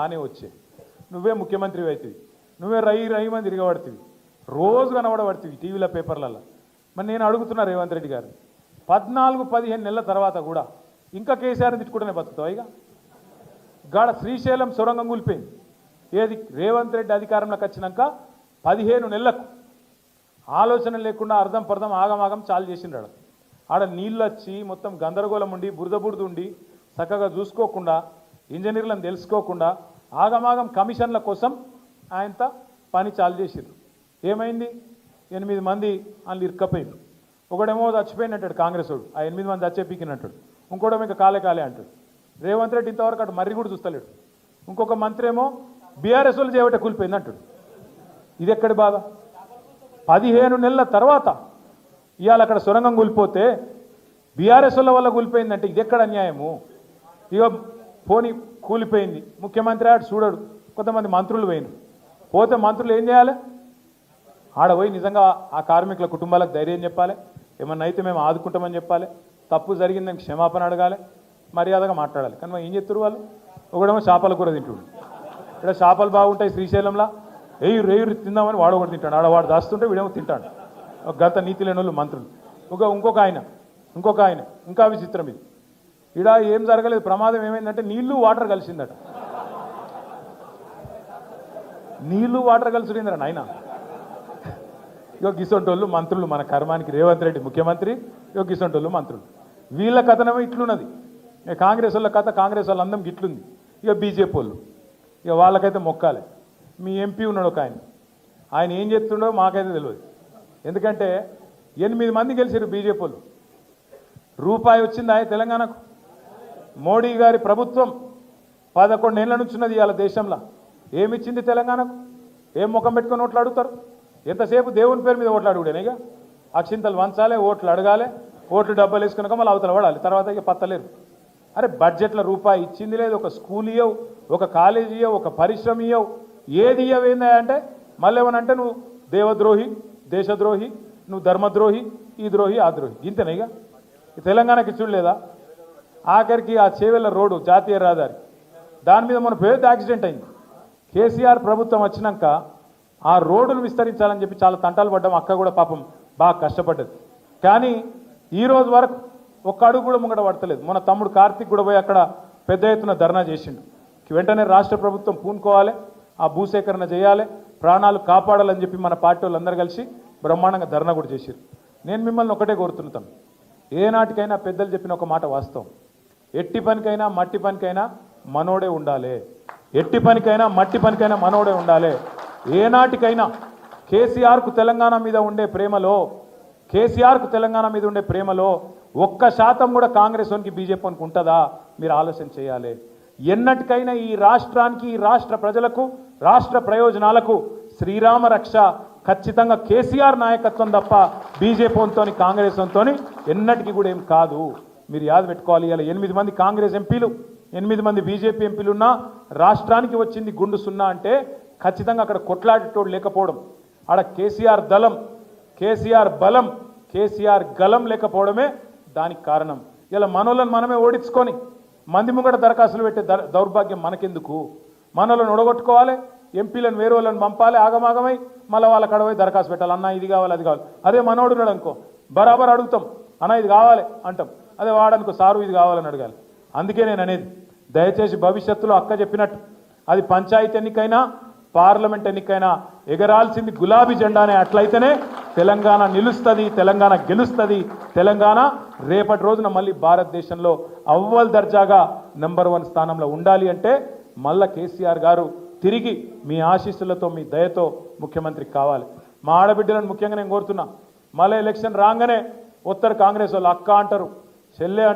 ఆనే వచ్చే నువ్వే ముఖ్యమంత్రి అవుతుంది, నువ్వే రై మంది తిరగబడుతుంది, రోజు కనబడబడుతుంది టీవీల పేపర్లలో. మరి నేను అడుగుతున్నా రేవంత్ రెడ్డి గారు, 14-15 నెలల తర్వాత కూడా ఇంకా కేసీఆర్ని తిట్టుకుంటూనే బతుకుతావు. ఇక గాడ శ్రీశైలం సొరంగం కూలిపోయింది. ఏది రేవంత్ రెడ్డి అధికారంలోకి వచ్చినాక 15 నెలలకు ఆలోచన లేకుండా అర్థం పర్థం ఆగమాగం చాలు చేసిండ్రాడు. ఆడ నీళ్ళు వచ్చి మొత్తం గందరగోళం ఉండి బురద ఉండి చక్కగా చూసుకోకుండా ఇంజనీర్లను తెలుసుకోకుండా ఆగమాగం కమిషన్ల కోసం ఆయనతో పని చాలు చేసిండ్రు. ఏమైంది? 8 మంది వాళ్ళు ఇరుక్కపోయిండ్రు. ఒకడేమో చచ్చిపోయినట్టాడు కాంగ్రెస్ వాడు, ఆ 8 మంది చచ్చే పీకినట్టాడు. ఇంకోటేమో ఇంకా కాలే అంటాడు. రేవంత్ రెడ్డి ఇంతవరకు అటు మర్రి కూడా చూస్తలేడు. ఇంకొక మంత్రి ఏమో బీఆర్ఎస్ వాళ్ళు చేయబట్టే కూలిపోయింది అంటాడు. ఇది ఎక్కడి బాధ? 15 నెలల తర్వాత ఇవాళ అక్కడ సొరంగం కూలిపోతే బీఆర్ఎస్ వాళ్ళ వల్ల కూలిపోయిందంటే ఇది ఎక్కడ అన్యాయము? ఇక పోనీ కూలిపోయింది, ముఖ్యమంత్రి ఆడు చూడడు, కొంతమంది మంత్రులు పోయినారు. పోతే మంత్రులు ఏం చేయాలి? ఆడ పోయి నిజంగా ఆ కార్మికుల కుటుంబాలకు ధైర్యం చెప్పాలి, ఏమన్నా అయితే మేము ఆదుకుంటామని చెప్పాలి, తప్పు జరిగిందని క్షమాపణ అడగాలి, మర్యాదగా మాట్లాడాలి. కానీ మరి ఏం చెప్తారు వాళ్ళు? ఒకడేమో చేపల కూర తింటుడు, ఇక్కడ చేపలు బాగుంటాయి శ్రీశైలంలో, రేయు తిందామని వాడు ఒకటి తింటాడు, ఆడవాడు దాస్తుంటే వీడేమో తింటాడు. గత నీతి లేని వాళ్ళు మంత్రులు. ఇంకొక ఆయన ఇంకా విచిత్రం ఇది. ఇడా ఏం జరగలేదు, ప్రమాదం ఏమైందంటే నీళ్లు వాటర్ కలిసిందట. నీళ్లు వాటర్ కలిసిందిరా నాయన. గిసొంటోళ్ళు మంత్రులు, మన కర్మానికి రేవంత్ రెడ్డి ముఖ్యమంత్రి, గిసొంటోళ్ళు మంత్రులు. వీళ్ళ కథనమే ఇట్లున్నది. కాంగ్రెస్ వాళ్ళ కథ, కాంగ్రెస్ వాళ్ళ అందం ఇట్లుంది. బీజేపీ వాళ్ళు వాళ్ళకైతే మొక్కాలి. మీ ఎంపీ ఉన్నాడు ఒక ఆయన ఏం చెప్తుండో మాకైతే తెలియదు. ఎందుకంటే 8 మంది గెలిచారు బీజేపీ వాళ్ళు. రూపాయి వచ్చింది ఆయన తెలంగాణకు. మోడీ గారి ప్రభుత్వం 11 ఏళ్ల నుంచి ఉన్నది ఇవాళ దేశంలో. ఏమిచ్చింది తెలంగాణకు? ఏం ముఖం పెట్టుకొని ఓట్లు అడుగుతారు? ఎంతసేపు దేవుని పేరు మీద ఓట్లు అడుగుడేనేగా. అక్షింతలు వంచాలి, ఓట్లు అడగాలి, ఓట్లు డబ్బాలు వేసుకున్నాక మళ్ళీ అవతల పడాలి, తర్వాత ఇక పత్తలేరు. అరే బడ్జెట్లో రూపాయి ఇచ్చింది లేదు, ఒక స్కూల్ ఇయ్యవు, ఒక కాలేజీ ఇయ్యవు, ఒక పరిశ్రమ ఇయ్యవు, ఏది ఇయ్యవేందా అంటే మళ్ళీ ఏమనంటే నువ్వు దేవద్రోహి, దేశద్రోహి, నువ్వు ధర్మద్రోహి, ఈ ద్రోహి, ఆ ద్రోహి. ఇంతేనా? ఇక తెలంగాణకి చూడలేదా? ఆఖరికి ఆ చేవెళ్ళ రోడ్డు జాతీయ రహదారి, దాని మీద మన పెద్ద యాక్సిడెంట్ అయింది. కేసీఆర్ ప్రభుత్వం వచ్చినాక ఆ రోడ్డును విస్తరించాలని చెప్పి చాలా తంటాలు పడ్డాం. అక్క కూడా పాపం బాగా కష్టపడ్డది. కానీ ఈరోజు వరకు ఒక్క అడుగు కూడా ముంగట పడతలేదు. మన తమ్ముడు కార్తీక్ కూడా పోయి అక్కడ పెద్ద ఎత్తున ధర్నా చేసిండు. వెంటనే రాష్ట్ర ప్రభుత్వం పూనుకోవాలి, ఆ భూసేకరణ చేయాలి, ప్రాణాలు కాపాడాలని చెప్పి మన పార్టీ వాళ్ళందరూ కలిసి బ్రహ్మాండంగా ధర్నా కూడా చేశారు. నేను మిమ్మల్ని ఒకటే కోరుతున్నాను, ఏనాటికైనా పెద్దలు చెప్పిన ఒక మాట వాస్తవం. ఎట్టి పనికైనా మట్టి పనికైనా మనోడే ఉండాలి. ఎట్టి పనికైనా మట్టి పనికైనా మనోడే ఉండాలి. ఏనాటికైనా కేసీఆర్కు తెలంగాణ మీద ఉండే ప్రేమలో, కేసీఆర్కు తెలంగాణ మీద ఉండే ప్రేమలో 1% కూడా కాంగ్రెస్ వానికి బీజేపీ వానికి ఉంటుందా? మీరు ఆలోచన చేయాలి. ఎన్నటికైనా ఈ రాష్ట్రానికి, ఈ రాష్ట్ర ప్రజలకు, రాష్ట్ర ప్రయోజనాలకు శ్రీరామ రక్ష ఖచ్చితంగా కేసీఆర్ నాయకత్వం తప్ప బీజేపీ వంతో కాంగ్రెస్ వంతో ఎన్నటికీ కూడా ఏం కాదు. మీరు యాద పెట్టుకోవాలి. ఇలా 8 మంది కాంగ్రెస్ ఎంపీలు, 8 మంది బీజేపీ ఎంపీలు ఉన్నా రాష్ట్రానికి వచ్చింది గుండు సున్నా అంటే ఖచ్చితంగా అక్కడ కొట్లాడేటోడు లేకపోవడం, ఆడ కేసీఆర్ దళం, కేసీఆర్ బలం, కేసీఆర్ గలం లేకపోవడమే దానికి కారణం. ఇలా మనోళ్ళని మనమే ఓడించుకొని మంది ముంగట దరఖాస్తులు పెట్టే దౌర్భాగ్యం మనకెందుకు? మనోళ్ళని ఒడగొట్టుకోవాలి, ఎంపీలను వేరే వాళ్ళని పంపాలి, ఆగమాగమై మళ్ళీ వాళ్ళ కడవై దరఖాస్తు పెట్టాలి. అన్న ఇది కావాలి, అది కావాలి. అదే మనోడు ఉన్నాడు అనుకో, బరాబర్ అడుగుతాం, అన్న ఇది కావాలి అంటాం. అదే వాడనుకో, సారు ఇది కావాలని అడగాలి. అందుకే నేను అనేది, దయచేసి భవిష్యత్తులో అక్క చెప్పినట్టు అది పంచాయతీ ఎన్నికైనా పార్లమెంట్ ఎన్నికైనా ఎగరాల్సింది గులాబీ జెండానే. అట్లయితేనే తెలంగాణ నిలుస్తుంది, తెలంగాణ గెలుస్తుంది. తెలంగాణ రేపటి రోజున మళ్ళీ భారతదేశంలో అవ్వల్ దర్జాగా నెంబర్ 1 స్థానంలో ఉండాలి అంటే మళ్ళా కేసీఆర్ గారు తిరిగి మీ ఆశీస్సులతో, మీ దయతో ముఖ్యమంత్రి కావాలి. మా ఆడబిడ్డలను ముఖ్యంగా నేను కోరుతున్నా, మళ్ళీ ఎలక్షన్ రాగానే ఉత్తర కాంగ్రెస్ వాళ్ళు అక్క అంటారు, చెల్లె